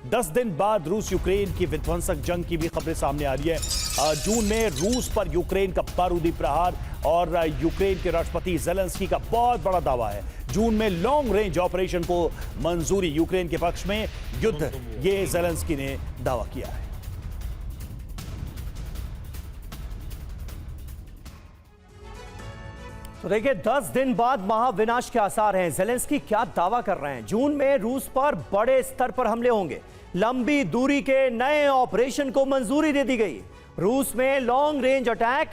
10 दिन बाद रूस यूक्रेन की विध्वंसक जंग की भी खबरें सामने आ रही है। जून में रूस पर यूक्रेन का बारूदी प्रहार और यूक्रेन के राष्ट्रपति ज़ेलेंस्की का बहुत बड़ा दावा है। जून में लॉन्ग रेंज ऑपरेशन को मंजूरी यूक्रेन के पक्ष में, युद्ध ये ज़ेलेंस्की ने दावा किया है। तो देखिए, 10 दिन बाद महाविनाश के आसार हैं। ज़ेलेंस्की क्या दावा कर रहे हैं? जून में रूस पर बड़े स्तर पर हमले होंगे, लंबी दूरी के नए ऑपरेशन को मंजूरी दे दी गई। रूस में लॉन्ग रेंज अटैक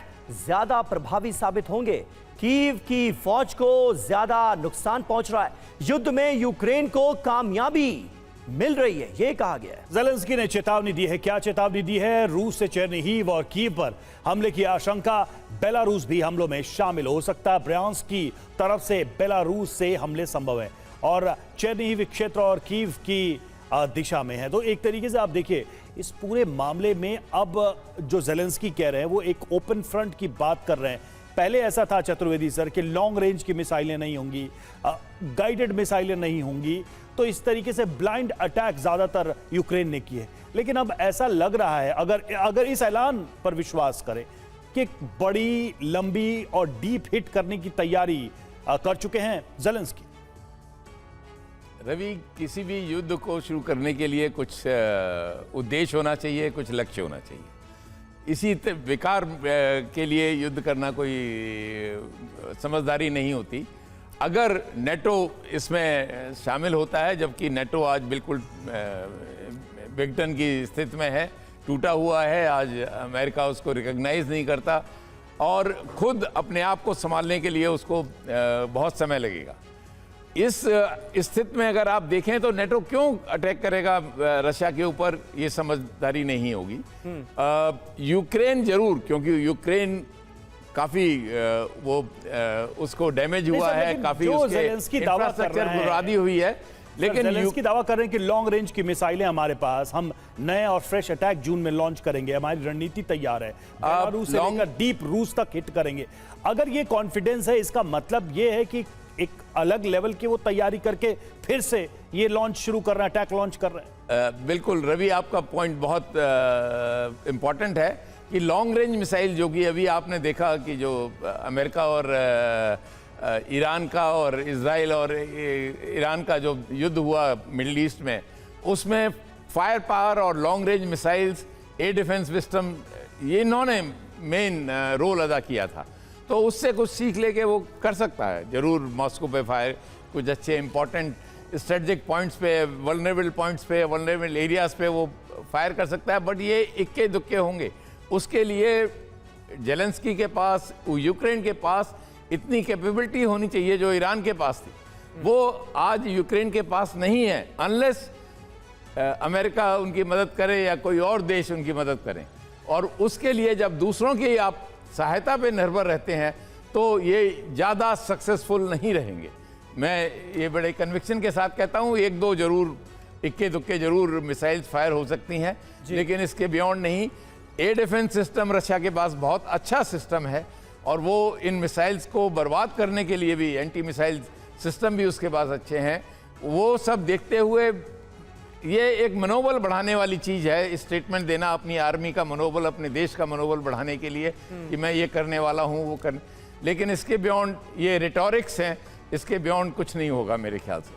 ज्यादा प्रभावी साबित होंगे। कीव की फौज को ज्यादा नुकसान पहुंच रहा है। युद्ध में यूक्रेन को कामयाबी मिल रही है, यह कहा गया है। ज़ेलेंस्की ने चेतावनी दी है। क्या चेतावनी दी है? रूस से चेर्निहिव और कीव पर हमले की आशंका। बेलारूस भी हमलों में शामिल हो सकता है। ब्रांस्क की तरफ से बेलारूस से हमले संभव है और चेर्निहिव क्षेत्र और कीव की दिशा में है। तो एक तरीके से आप देखिए, इस पूरे मामले में अब जो ज़ेलेंस्की कह रहे हैं वो एक ओपन फ्रंट की बात कर रहे हैं। पहले ऐसा था चतुर्वेदी सर कि लॉन्ग रेंज की मिसाइलें नहीं होंगी, गाइडेड मिसाइलें नहीं होंगी, तो इस तरीके से ब्लाइंड अटैक ज्यादातर यूक्रेन ने किए। लेकिन अब ऐसा लग रहा है, अगर इस ऐलान पर विश्वास करें कि बड़ी लंबी और डीप हिट करने की तैयारी कर चुके हैं ज़ेलेंस्की। रवि, किसी भी युद्ध को शुरू करने के लिए कुछ उद्देश्य होना चाहिए, कुछ लक्ष्य होना चाहिए। इसी विकार के लिए युद्ध करना कोई समझदारी नहीं होती। अगर नेटो इसमें शामिल होता है, जबकि नेटो आज बिल्कुल विघटन की स्थिति में है, टूटा हुआ है, आज अमेरिका उसको रिकॉग्नाइज नहीं करता और खुद अपने आप को संभालने के लिए उसको बहुत समय लगेगा। इस स्थिति में अगर आप देखें तो नेटो क्यों अटैक करेगा रशिया के ऊपर, ये समझदारी नहीं होगी। यूक्रेन जरूर, क्योंकि यूक्रेन काफी उसको डैमेज हुआ है, काफी उसके इंफ्रास्ट्रक्चर बर्बादी हुई है। लेकिन ज़ेलेंस्की दावा कर रहे हैं कि लॉन्ग रेंज की मिसाइलें हमारे पास, हम नए और फ्रेश अटैक जून में लॉन्च करेंगे, हमारी रणनीति तैयार है, बेलारूस से लेकर डीप रूस तक हिट करेंगे। अगर ये कॉन्फिडेंस है, इसका मतलब ये है कि एक अलग लेवल की वो तैयारी करके फिर से ये लॉन्च शुरू कर रहे हैं, अटैक लॉन्च कर रहे हैं। बिल्कुल रवि, आपका पॉइंट बहुत इंपॉर्टेंट है कि लॉन्ग रेंज मिसाइल, जो कि अभी आपने देखा कि जो अमेरिका और ईरान का और इजराइल और ईरान का जो युद्ध हुआ मिडिल ईस्ट में, उसमें फायर पावर और long range missiles, air defence system, ये इन्होंने मेन रोल अदा किया था। तो उससे कुछ सीख लेके वो कर सकता है जरूर। मॉस्को पे फायर, कुछ अच्छे इंपॉर्टेंट स्ट्रेटेजिक पॉइंट्स पे, वल्नरेबल पॉइंट्स पे, वल्नरेबल एरियाज पे वो फायर कर सकता है, बट ये इक्के दुक्के होंगे। उसके लिए ज़ेलेंस्की के पास, यूक्रेन के पास इतनी कैपेबिलिटी होनी चाहिए जो ईरान के पास थी, वो आज यूक्रेन के पास नहीं है, अनलेस अमेरिका उनकी मदद करे या कोई और देश उनकी मदद करें। और उसके लिए जब दूसरों की आप सहायता पे निर्भर रहते हैं तो ये ज़्यादा सक्सेसफुल नहीं रहेंगे। मैं ये बड़े कन्विक्शन के साथ कहता हूँ, एक दो जरूर, इक्के दुक्के जरूर मिसाइल्स फायर हो सकती हैं, लेकिन इसके बियॉन्ड नहीं। एयर डिफेंस सिस्टम रशिया के पास बहुत अच्छा सिस्टम है और वो इन मिसाइल्स को बर्बाद करने के लिए भी एंटी मिसाइल सिस्टम भी उसके पास अच्छे हैं। वो सब देखते हुए ये एक मनोबल बढ़ाने वाली चीज़ है, स्टेटमेंट देना अपनी आर्मी का मनोबल, अपने देश का मनोबल बढ़ाने के लिए कि मैं ये करने वाला हूँ, वो करने। लेकिन इसके बियॉन्ड ये रिटोरिक्स हैं, इसके बियॉन्ड कुछ नहीं होगा मेरे ख्याल से।